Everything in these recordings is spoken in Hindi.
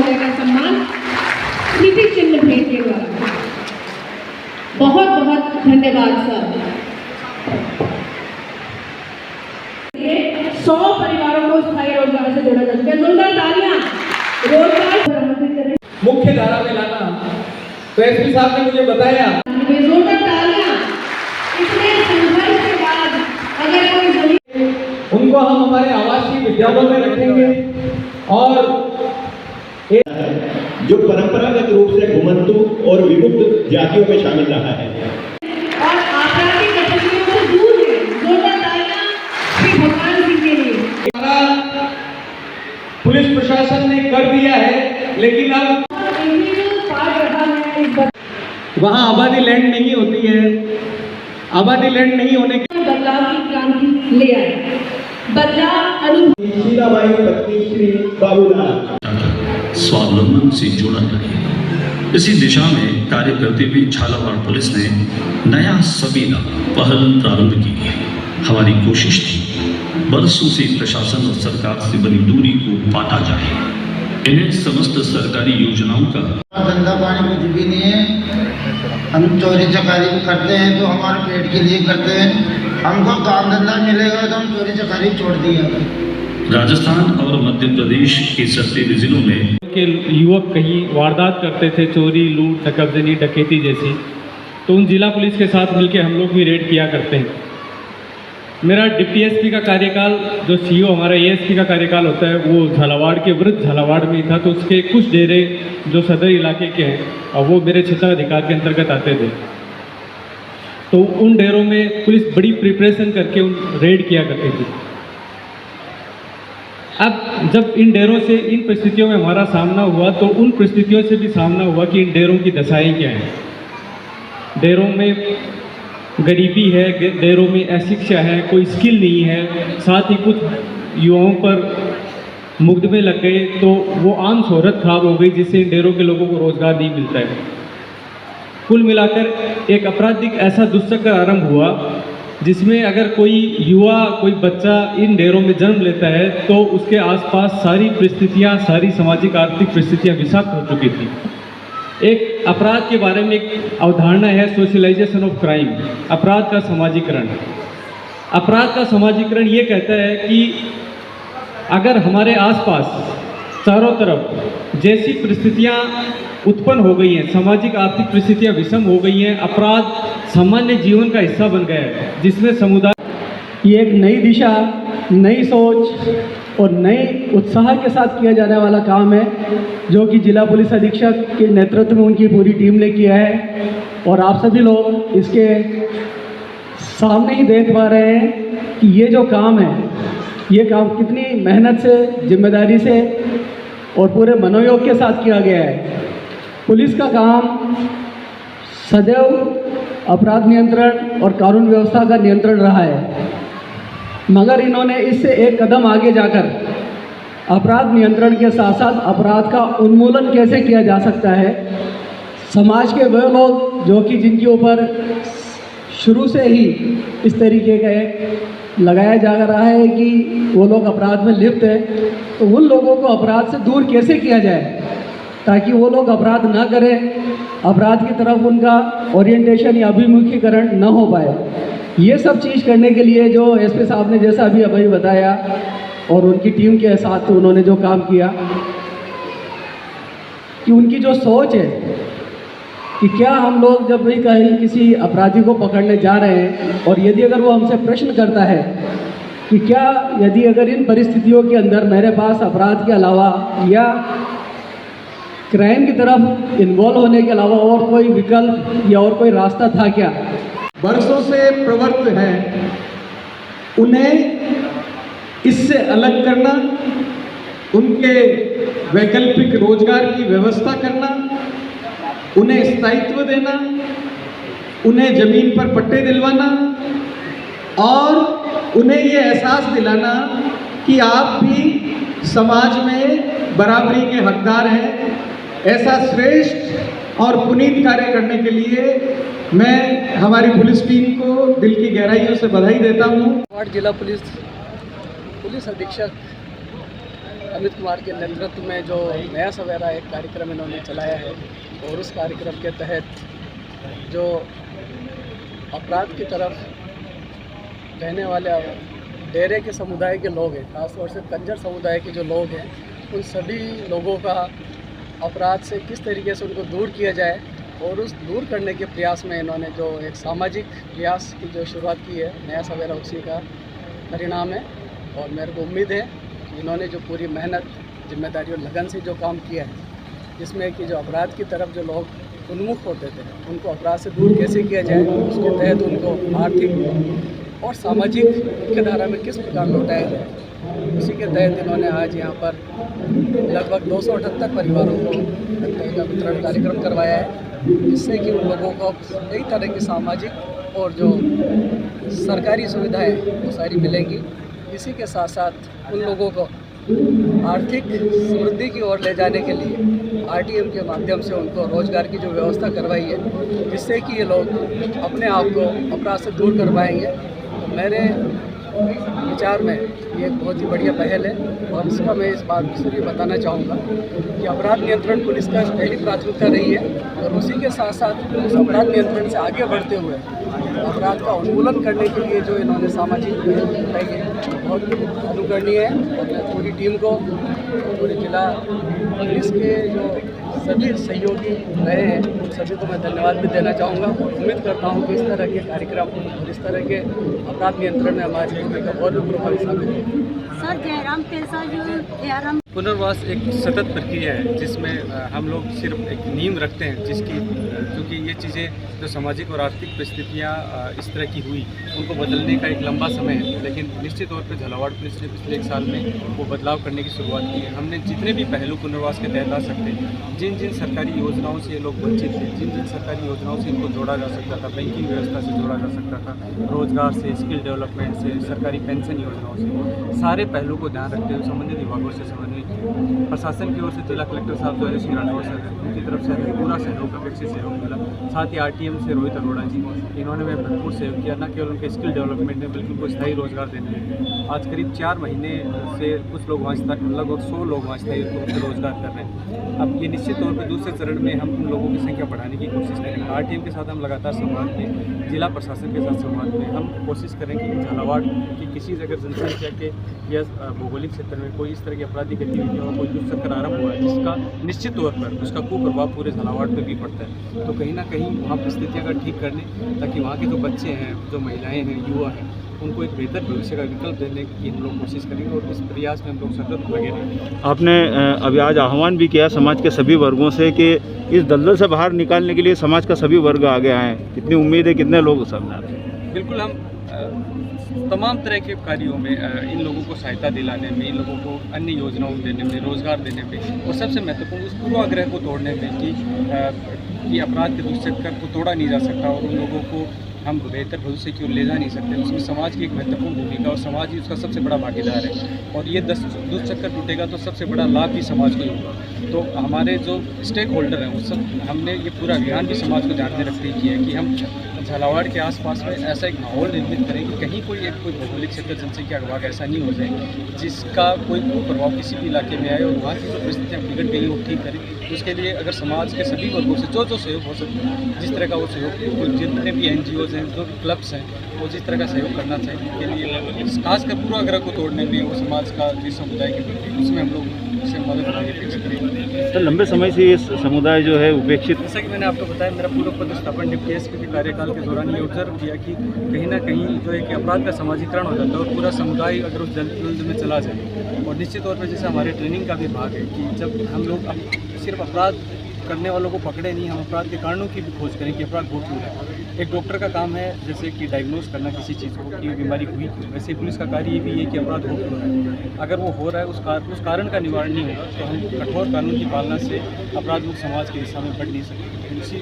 महोदय का सम्मान स्मृति चिन्ह भेंट के द्वारा। बहुत बहुत धन्यवाद सर। 100 परिवारों को स्थायी रोजगार से जोड़ा जा चुका है। जोरदार तालियां रोजगार मुख्य धारा में लाना। तो एसपी साहब ने मुझे बताया, जोरदार तालियां। इतने संघर्ष के बाद अगर कोई उनको हम हमारे आवासीय विद्यालयों में रखेंगे और जो परंपरागत रूप से घुमंतु और विमुक्त जातियों में शामिल रहा है और आपराधिक गतिविधियों से दूर है। जोरदार तालियां श्री भगवान सिंह के लिए। पुलिस प्रशासन ने कर दिया है, लेकिन अब वहाँ आबादी लैंड नहीं होती है। आबादी लैंड नहीं होने के बदलाव की क्रांति ले आए। बदलाव अनुभव शीलाबाई पत्नी श्री बाबूलाल स्वावलंबन से जोड़ा जाए, इसी दिशा में कार्य करते हुए झालावाड़ पुलिस ने नया सबीला पहल प्रारंभ की है। हमारी कोशिश थी बरसों से प्रशासन और सरकार से बनी दूरी को पाटा जाए। इन्हें समस्त सरकारी योजनाओं का धंधा पानी कुछ भी नहीं है। हम चोरी चकारी करते हैं तो हमारे पेट के लिए करते हैं। हमको काम धंधा मिलेगा तो हम चोरी चकारी छोड़ दिए। राजस्थान और मध्य प्रदेश के 70 जिलों में के युवक कहीं वारदात करते थे, चोरी, लूट, नकबजनी, डकैती जैसी, तो उन जिला पुलिस के साथ मिलकर हम लोग भी रेड किया करते हैं। मेरा डिप्टी एसपी का कार्यकाल, जो सीओ हमारा एएसपी का कार्यकाल होता है, वो झालावाड़ के वृद्ध झालावाड़ में ही था। तो उसके कुछ डेरे जो सदर इलाके के हैं और वो मेरे क्षेत्राधिकार के अंतर्गत आते थे, तो उन डेरों में पुलिस बड़ी प्रिपरेशन करके उन रेड किया करती थी। अब जब इन डेरों से इन परिस्थितियों में हमारा सामना हुआ, तो उन परिस्थितियों से भी सामना हुआ कि इन डेरों की दशाएं क्या हैं। डेरों में गरीबी है, डेरों में अशिक्षा है, कोई स्किल नहीं है, साथ ही कुछ युवाओं पर मुकदमे लग गए, तो वो आम शोहरत खराब हो गई, जिससे इन डेरों के लोगों को रोजगार नहीं मिलता है। कुल मिलाकर एक आपराधिक ऐसा दुष्चक्र आरंभ हुआ जिसमें अगर कोई युवा, कोई बच्चा इन डेरों में जन्म लेता है तो उसके आसपास सारी परिस्थितियां, सारी सामाजिक आर्थिक परिस्थितियां विषाक्त हो चुकी थी। एक अपराध के बारे में एक अवधारणा है सोशलाइजेशन ऑफ क्राइम, अपराध का समाजीकरण। अपराध का समाजीकरण ये कहता है कि अगर हमारे आसपास चारों तरफ जैसी परिस्थितियां उत्पन्न हो गई हैं, सामाजिक आर्थिक परिस्थितियां विषम हो गई हैं, अपराध सामान्य जीवन का हिस्सा बन गया है, जिसमें समुदाय ये एक नई दिशा, नई सोच और नए उत्साह के साथ किया जाने वाला काम है, जो कि जिला पुलिस अधीक्षक के नेतृत्व में उनकी पूरी टीम ने किया है। और आप सभी लोग इसके सामने ही देख पा रहे हैं कि ये जो काम है, ये काम कितनी मेहनत से, जिम्मेदारी से और पूरे मनोयोग के साथ किया गया है। पुलिस का काम सदैव अपराध नियंत्रण और कानून व्यवस्था का नियंत्रण रहा है, मगर इन्होंने इससे एक कदम आगे जाकर अपराध नियंत्रण के साथ साथ अपराध का उन्मूलन कैसे किया जा सकता है। समाज के वह लोग जो कि जिनके ऊपर शुरू से ही इस तरीके का लगाया जा रहा है कि वो लोग अपराध में लिप्त हैं, तो उन लोगों को अपराध से दूर कैसे किया जाए ताकि वो लोग अपराध ना करें, अपराध की तरफ उनका ओरिएंटेशन या अभिमुखीकरण न हो पाए। ये सब चीज़ करने के लिए जो एसपी साहब ने जैसा अभी बताया और उनकी टीम के साथ उन्होंने जो काम किया, कि उनकी जो सोच है कि क्या हम लोग जब भी कहीं किसी अपराधी को पकड़ने जा रहे हैं और यदि अगर वो हमसे प्रश्न करता है कि क्या यदि अगर इन परिस्थितियों के अंदर मेरे पास अपराध के अलावा या क्राइम की तरफ इन्वॉल्व होने के अलावा और कोई विकल्प या और कोई रास्ता था क्या। वर्षों से प्रवृत्त हैं, उन्हें इससे अलग करना, उनके वैकल्पिक रोजगार की व्यवस्था करना, उन्हें स्थायित्व देना, उन्हें जमीन पर पट्टे दिलवाना और उन्हें ये एहसास दिलाना कि आप भी समाज में बराबरी के हकदार हैं। ऐसा श्रेष्ठ और पुनीत कार्य करने के लिए मैं हमारी पुलिस टीम को दिल की गहराइयों से बधाई देता हूँ। जिला पुलिस अधीक्षक अमित कुमार के नेतृत्व में जो नया सवेरा एक कार्यक्रम इन्होंने चलाया है और उस कार्यक्रम के तहत जो अपराध की तरफ रहने वाले डेरे के समुदाय के लोग हैं, खासतौर से कंजर समुदाय के जो लोग हैं, उन सभी लोगों का अपराध से किस तरीके से उनको दूर किया जाए और उस दूर करने के प्रयास में इन्होंने जो एक सामाजिक प्रयास की जो शुरुआत की है, नया सवेरा उसी का परिणाम है। और मेरे को उम्मीद है कि इन्होंने जो पूरी मेहनत, जिम्मेदारी और लगन से जो काम किया है, जिसमें कि जो अपराध की तरफ जो लोग उन्मुख होते थे उनको अपराध से दूर कैसे किया जाए, उसके तहत उनको आर्थिक और सामाजिक मुख्य धारा में किस प्रकार लौटाया जाए, उसी के तहत इन्होंने आज यहाँ पर लगभग 278 परिवारों को मिठाई का वितरण कार्यक्रम करवाया है, जिससे कि उन लोगों को कई तरह की सामाजिक और जो सरकारी सुविधाएं वो सारी मिलेंगी। इसी के साथ साथ उन लोगों को आर्थिक समृद्धि की ओर ले जाने के लिए आरटीएम के माध्यम से उनको रोजगार की जो व्यवस्था करवाई है, जिससे कि ये लोग अपने आप को अपराध से दूर कर पाएंगे। तो मेरे विचार में ये एक बहुत ही बढ़िया पहल है और इसका मैं इस बात से भी बताना चाहूँगा कि अपराध नियंत्रण पुलिस का पहली प्राथमिकता रही है और उसी के साथ साथ उस अपराध नियंत्रण से आगे बढ़ते हुए अपराध का उन्मूलन करने के लिए जो इन्होंने सामाजिक पहल उठाई है बहुत अनुकरणीय है। और मैं पूरी टीम को, पूरे जिला पुलिस के जो सभी सहयोगी रहे हैं उन सभी को मैं धन्यवाद भी देना चाहूँगा और उम्मीद करता हूँ कि इस तरह के कार्यक्रम और इस तरह के अपराध नियंत्रण में हमारी भूमिका बहुत प्रभावी साबित होगी। सर, जयराम पेशा जो जयराम पुनर्वास एक सतत प्रक्रिया है जिसमें हम लोग सिर्फ एक नींव रखते हैं, जिसकी क्योंकि ये चीज़ें जो सामाजिक और आर्थिक परिस्थितियाँ इस तरह की हुई उनको बदलने का एक लंबा समय है, लेकिन निश्चित तौर पर झालावाड़ पुलिस ने पिछले 1 साल में वो बदलाव करने की शुरुआत की है। हमने जितने भी पहलू पुनर्वास के तहत आ सकते हैं, जिन जिन सरकारी योजनाओं से ये लोग वंचित थे, जिन जिन सरकारी योजनाओं से इनको जोड़ा जा सकता था, बैंकिंग व्यवस्था से जोड़ा जा सकता था, रोजगार से, स्किल डेवलपमेंट से, सरकारी पेंशन योजनाओं से, सारे पहलू को ध्यान रखते हुए संबंधित विभागों से समन्वय किया। प्रशासन की ओर से जिला कलेक्टर साहब जो है श्री राठौर सर, उनकी तरफ से हमें पूरा सहयोग, अपेक्षित सहयोग मिला। साथ ही आरटीएम से रोहित अरोड़ा जी, इन्होंने हमें भरपूर सहयोग किया, न केवल उनके स्किल डेवलपमेंट में बल्कि उनको स्थायी रोजगार देने में। आज करीब 4 महीने से कुछ लोग वहाँ लगभग 100 लोग वहाँ स्थायी रोजगार कर रहे हैं। अब ये निश्चित तौर पर दूसरे चरण में हम उन लोगों की संख्या बढ़ाने की कोशिश करेंगे। आरटीएम के साथ हम लगातार संवाद में, जिला प्रशासन के साथ संवाद में हम कोशिश करेंगे कि झालावाड़ की किसी जगह जनसंख्या के या भौगोलिक क्षेत्र में कोई इस तरह की अपराधी गतिविधियों का कोई दुष्चक्र आरंभ हुआ है जिसका निश्चित तौर पर उसका कुप्रभाव पूरे झालावाड़ पर भी पड़ता है, तो कहीं ना कहीं वहाँ परिस्थितियाँ का ठीक करने, ताकि वहाँ के जो बच्चे हैं, जो महिलाएँ हैं, युवा हैं, उनको एक बेहतर भविष्य का विकल्प देने की हम लोग कोशिश करेंगे और इस प्रयास में हम लोग सतत लगे रहेंगे। आपने अभी आज आह्वान भी किया समाज के सभी वर्गों से कि इस दलदल से बाहर निकालने के लिए समाज का सभी वर्ग आगे आएँ। कितनी उम्मीद है, कितने लोग सामने आते हैं? बिल्कुल, हम तमाम तरह के कार्यों में इन लोगों को सहायता दिलाने में, इन लोगों को अन्य योजनाओं देने में, रोजगार देने में और सबसे महत्वपूर्ण उस पूर्वाग्रह को तोड़ने में कि अपराध के दुष्चक्र को तोड़ा नहीं जा सकता और उन लोगों को हम बेहतर भविष्य की ओर ले जा नहीं सकते। उसमें समाज की एक महत्वपूर्ण भूमिका और समाज ही उसका सबसे बड़ा भागीदार है और ये दुष्चक्र टूटेगा तो सबसे बड़ा लाभ भी समाज को ही होगा। तो हमारे जो स्टेक होल्डर हैं उस सब हमने ये पूरा अभियान भी समाज को ध्यान में रखते ही किया है कि हम झालावाड़ के आसपास में ऐसा एक माहौल निर्मित करें कि कहीं कोई भौगोलिक क्षेत्र जनसंख्या का भाग ऐसा नहीं हो जाए जिसका कोई प्रभाव किसी भी इलाके में आए और वहाँ की जो परिस्थितियाँ बिगड़ गई वो ठीक करें। उसके लिए अगर समाज के सभी वर्गों से जो सहयोग हो सकता है, जिस तरह का वो सहयोग, जितने भी NGOs हैं, जो भी क्लब्स हैं, वो जिस तरह का सहयोग करना चाहिए, उसके लिए खासकर पूर्वाग्रह को तोड़ने में वो समाज का जिस समुदाय के प्रति उसमें हम लोग उससे मदद करेंगे। तो लंबे समय से ये समुदाय जो है उपेक्षित, जैसा कि मैंने आपको बताया, मेरा पूर्व पदस्थापन डिप्टी एसपी के कार्यकाल के दौरान ये ऑब्जर्व किया कि कहीं ना कहीं जो है कि अपराध का समाजीकरण हो जाता है और पूरा समुदाय अगर उस जल्द में चला जाए। और निश्चित तौर पर जैसे हमारे ट्रेनिंग का भी भाग है कि जब हम लोग सिर्फ अपराध करने वालों को पकड़े नहीं, हम अपराध के कारणों की भी खोज करें कि अपराध हो क्यों रहा है। एक डॉक्टर का काम है जैसे कि डायग्नोज करना किसी चीज़ को कि बीमारी हुई क्यों, वैसे पुलिस का कार्य ये भी है कि अपराध हो क्यों रहा है। अगर वो हो रहा है उस कारण का निवारण नहीं होगा तो हम कठोर कानून की पालना से अपराध मुक्त समाज की दिशा में बढ़ नहीं सकते। इसी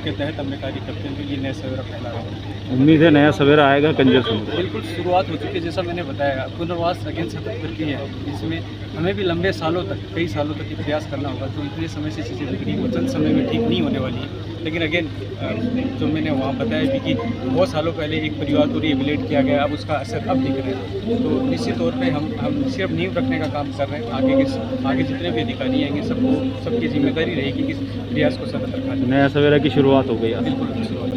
के तहत हमने कार्य करते हैं। ये नया सवेरा फैला रहा है। उम्मीद है नया सवेरा आएगा कंजर समुदाय। बिल्कुल शुरुआत हो चुकी है, जैसा मैंने बताया। पुनर्वास अगेन सतत प्रक्रिया है, इसमें हमें भी लंबे सालों तक, कई सालों तक ये प्रयास करना होगा। तो इतने समय से चीज़ें बिगड़ी वो चंद समय में ठीक नहीं होने वाली है, लेकिन अगेन जो मैंने वहाँ बताया भी कि बहुत सालों पहले एक परिवार को रिहेबिलिट किया गया, अब उसका असर अब दिख रहा है। तो निश्चित तौर पे हम सिर्फ नींव रखने का काम कर रहे हैं। आगे जितने भी अधिकारी आएंगे सबकी जिम्मेदारी रहेगी कि इस प्रयास को सतत रखा जाए। नया सवेरा की शुरुआत हो गई है। बिल्कुल।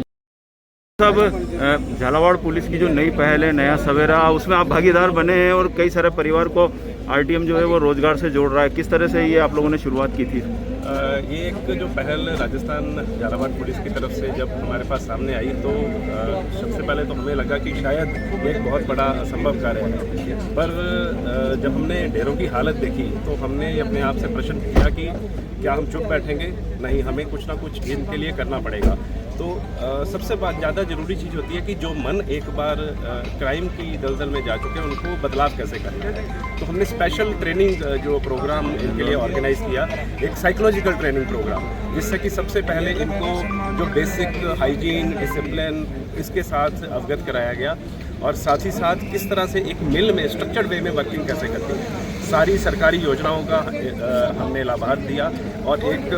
सब झालावाड़ पुलिस की जो नई पहल है नया सवेरा, उसमें आप भागीदार बने हैं और कई सारे परिवार को आरटीएम जो है वो रोजगार से जोड़ रहा है। किस तरह से ये आप लोगों ने शुरुआत की थी? ये एक जो पहल राजस्थान झालावाड़ पुलिस की तरफ से जब हमारे पास सामने आई तो सबसे पहले तो हमें लगा कि शायद ये एक बहुत बड़ा असंभव कार्य है, पर जब हमने डेरों की हालत देखी तो हमने अपने आप से प्रश्न किया कि क्या हम चुप बैठेंगे? नहीं, हमें कुछ ना कुछ इनके लिए करना पड़ेगा। तो सबसे ज़्यादा ज़रूरी चीज़ होती है कि जो मन एक बार क्राइम की दलदल में जा चुके हैं उनको बदलाव कैसे करें। तो हमने स्पेशल ट्रेनिंग जो प्रोग्राम इनके लिए ऑर्गेनाइज किया, एक साइकोलॉजिकल ट्रेनिंग प्रोग्राम, जिससे कि सबसे पहले इनको जो बेसिक हाइजीन डिसिप्लिन इसके साथ अवगत कराया गया और साथ ही साथ किस तरह से एक मिल में स्ट्रक्चर्ड वे में वर्किंग कैसे करती है, सारी सरकारी योजनाओं का हमने लाभार्थ दिया और एक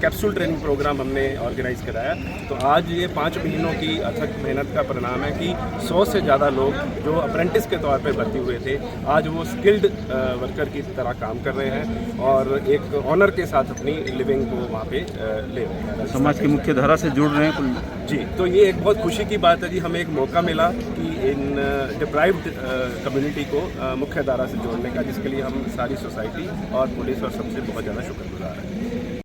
कैप्सूल ट्रेनिंग प्रोग्राम हमने ऑर्गेनाइज कराया। तो आज ये 5 महीनों की अथक मेहनत का परिणाम है कि 100 से ज़्यादा लोग जो अप्रेंटिस के तौर पे भर्ती हुए थे आज वो स्किल्ड वर्कर की तरह काम कर रहे हैं और एक ऑनर के साथ अपनी लिविंग को वहाँ पे ले रहे हैं। समाज की मुख्य धारा से जुड़ रहे हैं जी, तो ये एक बहुत खुशी की बात है जी। हमें एक मौका मिला कि इन डिप्राइव्ड कम्युनिटी को मुख्य धारा से जोड़ने का, जिसके लिए हम सारी सोसाइटी और पुलिस और सबसे बहुत ज़्यादा शुक्रगुजार हैं।